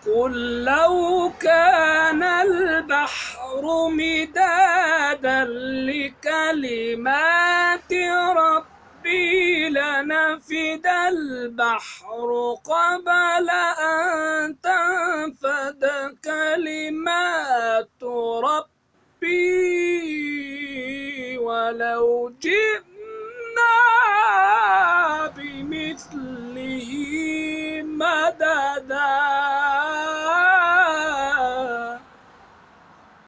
قل لو كان البحر مدادا لكلمات ربي لنفد البحر قبل أن تنفد كلمات ربي ولو جئنا